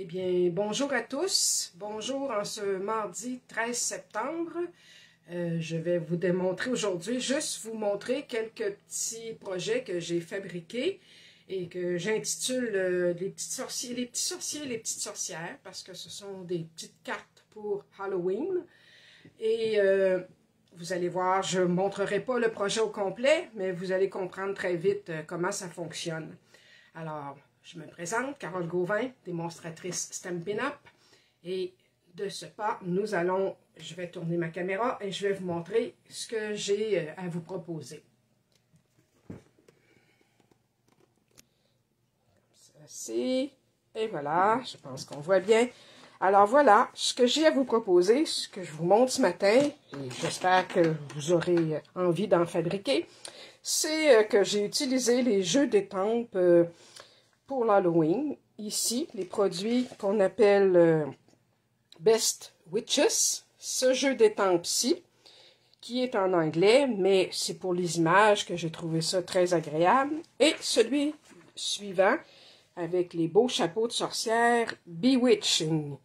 Eh bien, bonjour à tous. Bonjour en ce mardi 13 septembre. Je vais vous démontrer aujourd'hui, juste vous montrer quelques petits projets que j'ai fabriqués et que j'intitule les petits sorciers, les petits sorciers, les petites sorcières, parce que ce sont des petites cartes pour Halloween. Et vous allez voir, je ne montrerai pas le projet au complet, mais vous allez comprendre très vite comment ça fonctionne. Alors, je me présente, Carole Gauvin, démonstratrice Stampin' Up. Et de ce pas, je vais tourner ma caméra et je vais vous montrer ce que j'ai à vous proposer. Ceci, et voilà, je pense qu'on voit bien. Alors voilà, ce que j'ai à vous proposer, ce que je vous montre ce matin, et j'espère que vous aurez envie d'en fabriquer, c'est que j'ai utilisé les jeux d'étampes pour l'Halloween. Ici, les produits qu'on appelle Best Witches. Ce jeu d'étampes-ci, qui est en anglais, mais c'est pour les images que j'ai trouvé ça très agréable. Et celui suivant, avec les beaux chapeaux de sorcière, Bewitching.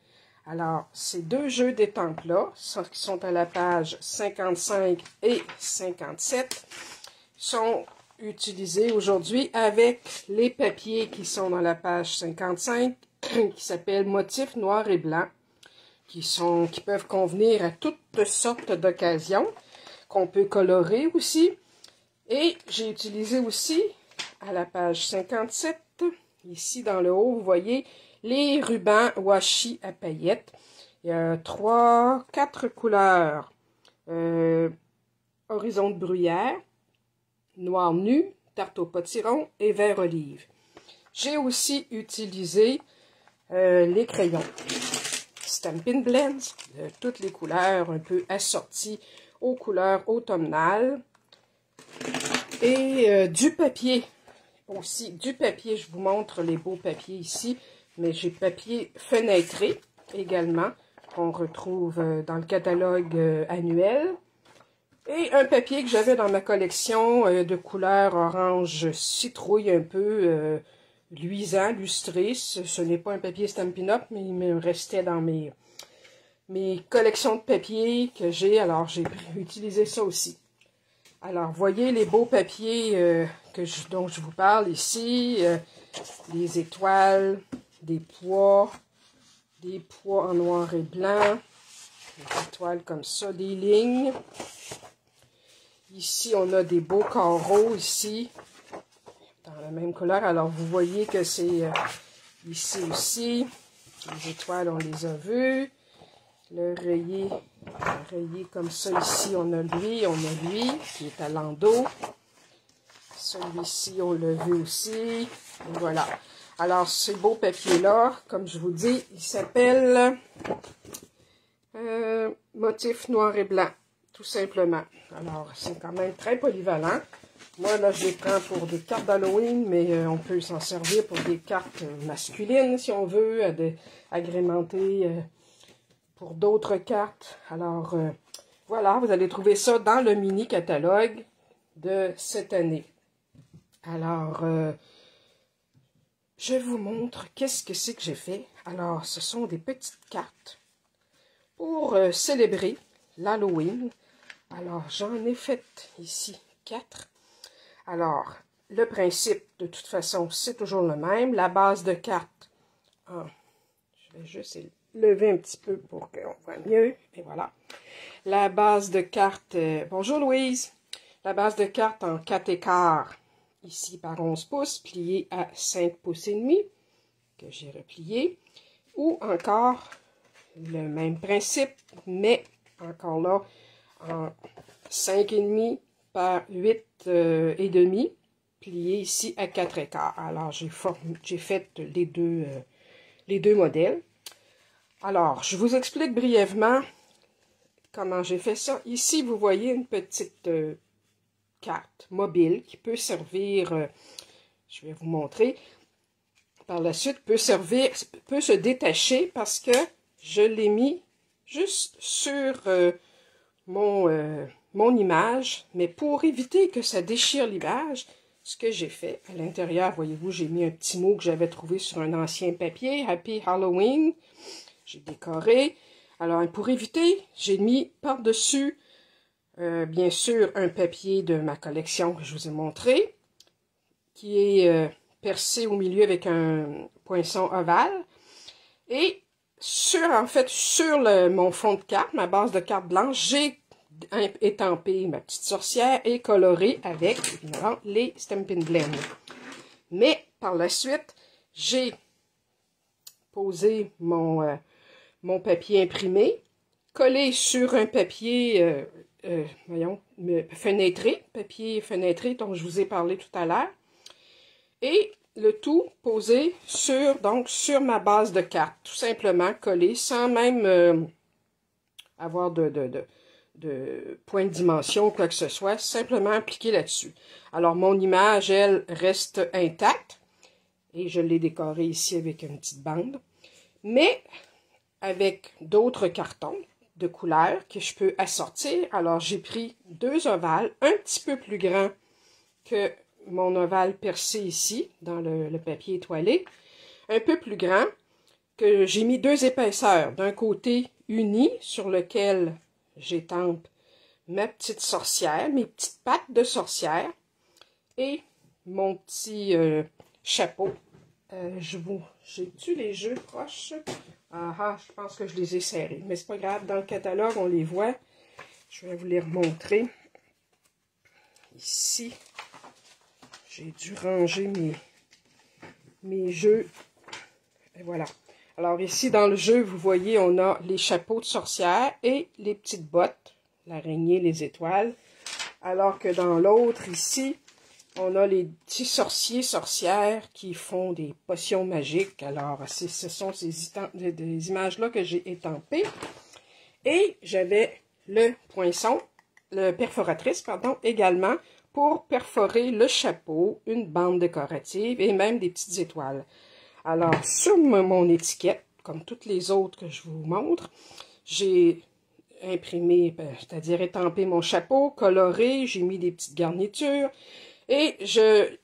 Alors, ces deux jeux d'étampes-là, qui sont à la page 55 et 57, sont utilisés aujourd'hui avec les papiers qui sont dans la page 55, qui s'appellent motifs noirs et blancs, qui peuvent convenir à toutes sortes d'occasions, qu'on peut colorer aussi. Et j'ai utilisé aussi, à la page 57, ici dans le haut, vous voyez, les rubans washi à paillettes. Il y a 4 couleurs. Horizon de bruyère, noir nu, tarte au potiron et vert olive. J'ai aussi utilisé les crayons Stampin' Blends de toutes les couleurs, un peu assorties aux couleurs automnales. Et du papier aussi, du papier, je vous montre les beaux papiers ici, mais j'ai papier fenêtré également, qu'on retrouve dans le catalogue annuel. Et un papier que j'avais dans ma collection de couleur orange citrouille, un peu luisant, lustré. Ce n'est pas un papier Stampin' Up, mais il me restait dans mes collections de papier que j'ai. Alors, j'ai utilisé ça aussi. Alors, voyez les beaux papiers dont je vous parle ici. Les étoiles, des pois en noir et blanc. Des étoiles comme ça, des lignes. Ici, on a des beaux carreaux ici, dans la même couleur. Alors, vous voyez que c'est ici aussi. Les étoiles, on les a vues. Le rayé comme ça, ici, on a lui, qui est à l'endos. Celui-ci, on l'a vu aussi. Et voilà. Alors, ces beaux papiers-là, comme je vous dis, ils s'appellent motif noir et blanc. Tout simplement. Alors, c'est quand même très polyvalent. Moi, là, je les prends pour des cartes d'Halloween, mais on peut s'en servir pour des cartes masculines, si on veut, agrémenter pour d'autres cartes. Alors, voilà, vous allez trouver ça dans le mini-catalogue de cette année. Alors, je vous montre qu'est-ce que c'est que j'ai fait. Alors, ce sont des petites cartes pour célébrer l'Halloween. Alors, j'en ai fait ici 4. Alors, le principe, de toute façon, c'est toujours le même. La base de cartes, je vais juste lever un petit peu pour qu'on voit mieux. Et voilà. La base de cartes, bonjour Louise. La base de cartes en 4 écarts, ici par 11 pouces, pliée à 5 pouces et demi, que j'ai replié. Ou encore, le même principe, mais encore là, en 5,5 par 8,5, plié ici à 4 écarts. Alors, j'ai fait les deux modèles. Alors, je vous explique brièvement comment j'ai fait ça. Ici, vous voyez une petite carte mobile qui peut servir, je vais vous montrer, par la suite, peut se détacher parce que je l'ai mis juste sur mon image, mais pour éviter que ça déchire l'image, ce que j'ai fait, à l'intérieur, voyez-vous, j'ai mis un petit mot que j'avais trouvé sur un ancien papier, Happy Halloween. J'ai décoré. Alors, pour éviter, j'ai mis par-dessus, bien sûr, un papier de ma collection que je vous ai montré, qui est percé au milieu avec un poinçon ovale. Et en fait, sur mon fond de carte, ma base de carte blanche, j'ai étampé ma petite sorcière et coloré avec, évidemment, les Stampin' Blend. Mais, par la suite, j'ai posé mon papier imprimé, collé sur un papier, papier fenêtré dont je vous ai parlé tout à l'heure, et le tout posé sur ma base de carte, tout simplement collé, sans même avoir de point de dimension ou quoi que ce soit, simplement appliqué là-dessus. Alors, mon image, elle, reste intacte, et je l'ai décorée ici avec une petite bande, mais avec d'autres cartons de couleurs que je peux assortir. Alors, j'ai pris 2 ovales, un petit peu plus grands que mon ovale percé ici, dans le papier étoilé, un peu plus grand, que j'ai mis 2 épaisseurs. D'un côté uni, sur lequel j'étampe ma petite sorcière, mes petites pattes de sorcière, et mon petit chapeau. J'ai-tu les jeux proches? Je pense que je les ai serrés. Mais c'est pas grave, dans le catalogue, on les voit. Je vais vous les remontrer. Ici, j'ai dû ranger mes jeux. Et voilà. Alors ici, dans le jeu, vous voyez, on a les chapeaux de sorcière et les petites bottes, l'araignée, les étoiles. Alors que dans l'autre, ici, on a les petits sorciers, sorcières qui font des potions magiques. Alors, ce sont des images-là que j'ai étampées. Et j'avais le perforatrice, également, pour perforer le chapeau, une bande décorative et même des petites étoiles. Alors, sur mon étiquette, comme toutes les autres que je vous montre, j'ai imprimé, c'est-à-dire étampé mon chapeau, coloré, j'ai mis des petites garnitures. Et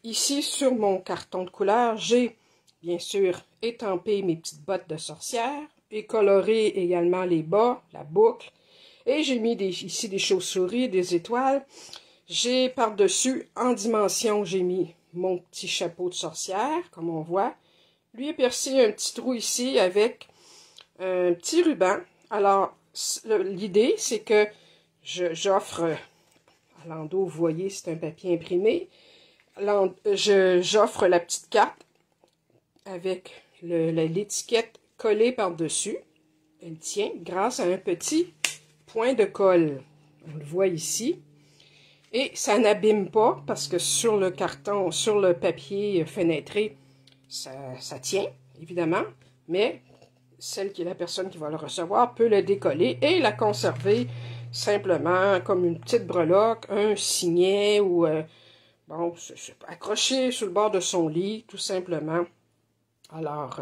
ici, sur mon carton de couleur, j'ai bien sûr étampé mes petites bottes de sorcière et coloré également les bas, la boucle. Et j'ai mis ici des chauves-souris, des étoiles. J'ai par-dessus, en dimension, j'ai mis mon petit chapeau de sorcière, comme on voit. Lui est percé un petit trou ici avec un petit ruban. Alors, l'idée, c'est que j'offre... À l'endos, vous voyez, c'est un papier imprimé. J'offre la petite carte avec l'étiquette collée par-dessus. Elle tient grâce à un petit point de colle. On le voit ici. Et ça n'abîme pas parce que sur le carton, sur le papier fenêtré, ça tient, évidemment. Mais la personne qui va le recevoir peut le décoller et la conserver simplement comme une petite breloque, un signet ou accroché sur le bord de son lit, tout simplement. Alors,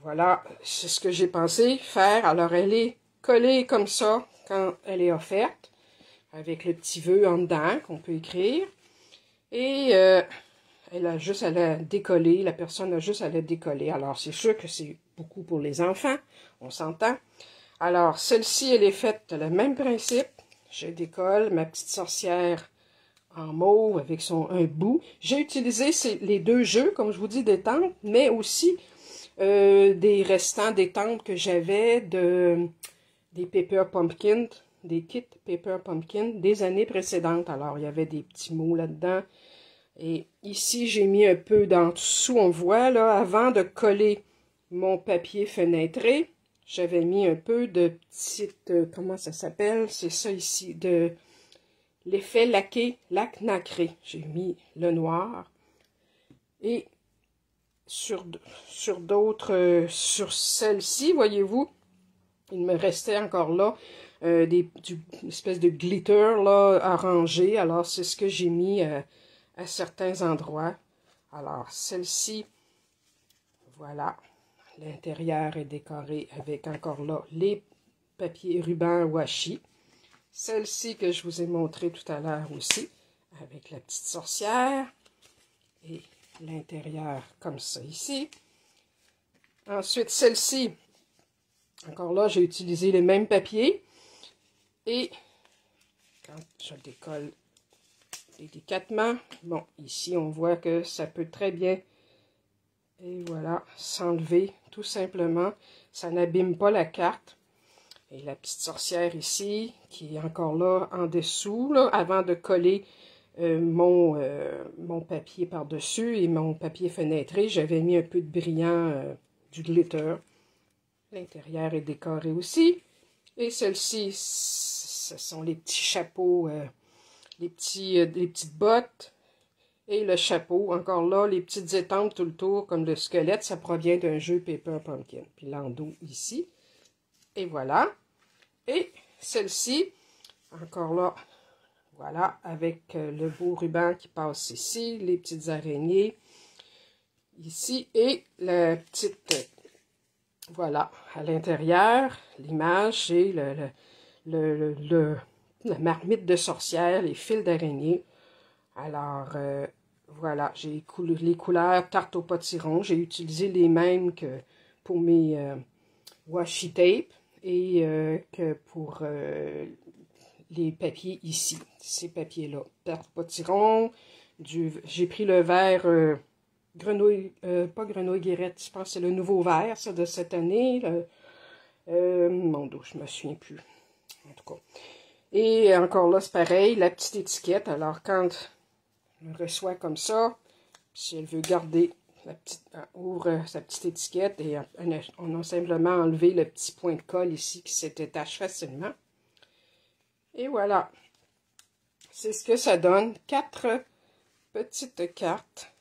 voilà, c'est ce que j'ai pensé faire. Alors, elle est collée comme ça quand elle est offerte, avec le petit vœu en dedans qu'on peut écrire. Et elle a juste à la décoller, la personne a juste à la décoller. Alors, c'est sûr que c'est beaucoup pour les enfants, on s'entend. Alors, celle-ci, elle est faite le même principe. Je décolle ma petite sorcière en mauve avec un bout. J'ai utilisé les 2 jeux, comme je vous dis, d'étampes, mais aussi des restants d'étampes que j'avais des Paper Pumpkin, des kits Paper Pumpkin des années précédentes. Alors, il y avait des petits mots là-dedans. Et ici, j'ai mis un peu d'en dessous, on voit, là, avant de coller mon papier fenêtré, j'avais mis un peu de petite, comment ça s'appelle? C'est ça ici, de l'effet laqué, lac nacré. J'ai mis le noir. Et sur celle-ci, voyez-vous, il me restait encore là une espèce de glitter là, arrangé. Alors, c'est ce que j'ai mis à certains endroits. Alors, celle-ci, voilà. L'intérieur est décoré avec encore là les papiers rubans washi. Celle-ci que je vous ai montré tout à l'heure aussi, avec la petite sorcière. et l'intérieur comme ça ici. Ensuite, celle-ci, encore là, j'ai utilisé les mêmes papiers. Et quand je décolle délicatement, bon, ici, on voit que ça peut très bien, et voilà, s'enlever tout simplement. Ça n'abîme pas la carte. Et la petite sorcière ici, qui est encore là en dessous, là, avant de coller mon papier par-dessus et mon papier fenêtré, j'avais mis un peu de brillant, du glitter. L'intérieur est décoré aussi. Et celle-ci, ce sont les petits chapeaux, les petites bottes et le chapeau. Encore là, les petites étampes tout le tour, comme le squelette, ça provient d'un jeu Paper Pumpkin. Puis l'endos ici. Et voilà. Et celle-ci, encore là, voilà, avec le beau ruban qui passe ici, les petites araignées ici, et la petite, voilà, à l'intérieur, l'image et la marmite de sorcière, les fils d'araignée. Alors, voilà, j'ai les couleurs tarte au potiron. J'ai utilisé les mêmes que pour mes washi tape et que pour les papiers ici, ces papiers-là. Tarte au potiron, j'ai pris le vert grenouille, pas grenouille guérette, je pense que c'est le nouveau vert, ça, de cette année. Mon dos, je me souviens plus. En tout cas. Et encore là, c'est pareil, la petite étiquette. Alors, quand on reçoit comme ça, si elle veut garder, ouvre sa petite étiquette et on a simplement enlevé le petit point de colle ici qui se détache facilement. Et voilà. C'est ce que ça donne. 4 petites cartes,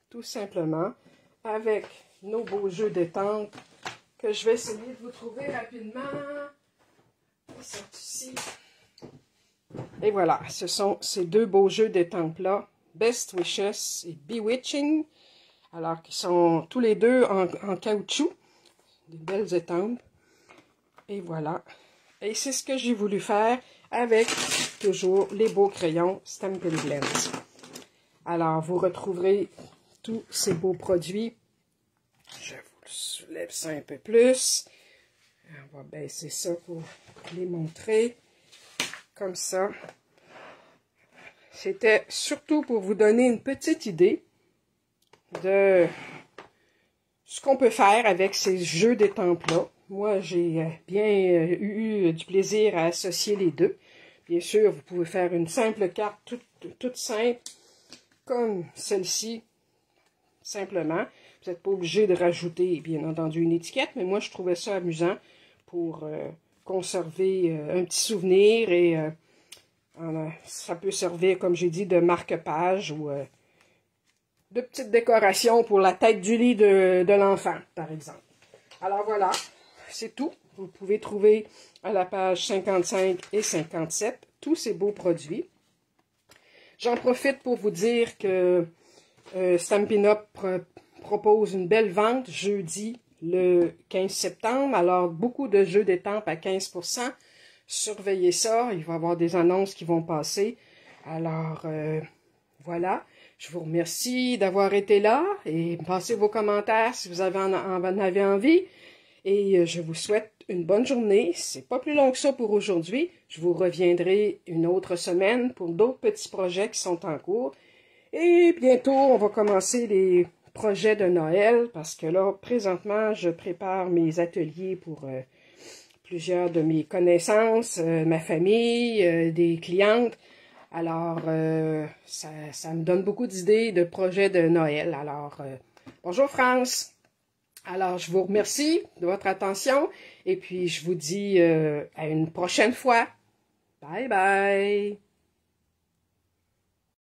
tout simplement, avec nos beaux jeux d'étampes que je vais essayer de vous trouver rapidement. Ils sont ici. Et voilà, ce sont ces 2 beaux jeux d'étampes-là, Best Wishes et Bewitching, alors qu'ils sont tous les 2 en caoutchouc, des belles étampes. Et voilà. Et c'est ce que j'ai voulu faire avec toujours les beaux crayons Stampin' Blends. Alors, vous retrouverez tous ces beaux produits. Je vous soulève ça un peu plus. On va baisser ça pour les montrer. Comme ça. C'était surtout pour vous donner une petite idée de ce qu'on peut faire avec ces jeux d'étampes-là. Moi, j'ai bien eu du plaisir à associer les deux. Bien sûr, vous pouvez faire une simple carte toute simple, comme celle-ci, simplement. Vous n'êtes pas obligé de rajouter, bien entendu, une étiquette, mais moi, je trouvais ça amusant pour conserver un petit souvenir et ça peut servir, comme j'ai dit, de marque-page ou de petite décoration pour la tête du lit de l'enfant, par exemple. Alors voilà, c'est tout. Vous pouvez trouver à la page 55 et 57 tous ces beaux produits. J'en profite pour vous dire que Stampin' Up! Propose une belle vente jeudi le 15 septembre. Alors, beaucoup de jeux d'étampes à 15%. Surveillez ça, il va y avoir des annonces qui vont passer. Alors, voilà. Je vous remercie d'avoir été là et passez vos commentaires si vous en avez envie. Et je vous souhaite une bonne journée. C'est pas plus long que ça pour aujourd'hui. Je vous reviendrai une autre semaine pour d'autres petits projets qui sont en cours. Et bientôt, on va commencer les projets de Noël parce que là, présentement, je prépare mes ateliers pour plusieurs de mes connaissances, ma famille, des clientes. Alors, ça me donne beaucoup d'idées de projets de Noël. Alors, bonjour France! Alors, je vous remercie de votre attention et puis je vous dis à une prochaine fois. Bye bye!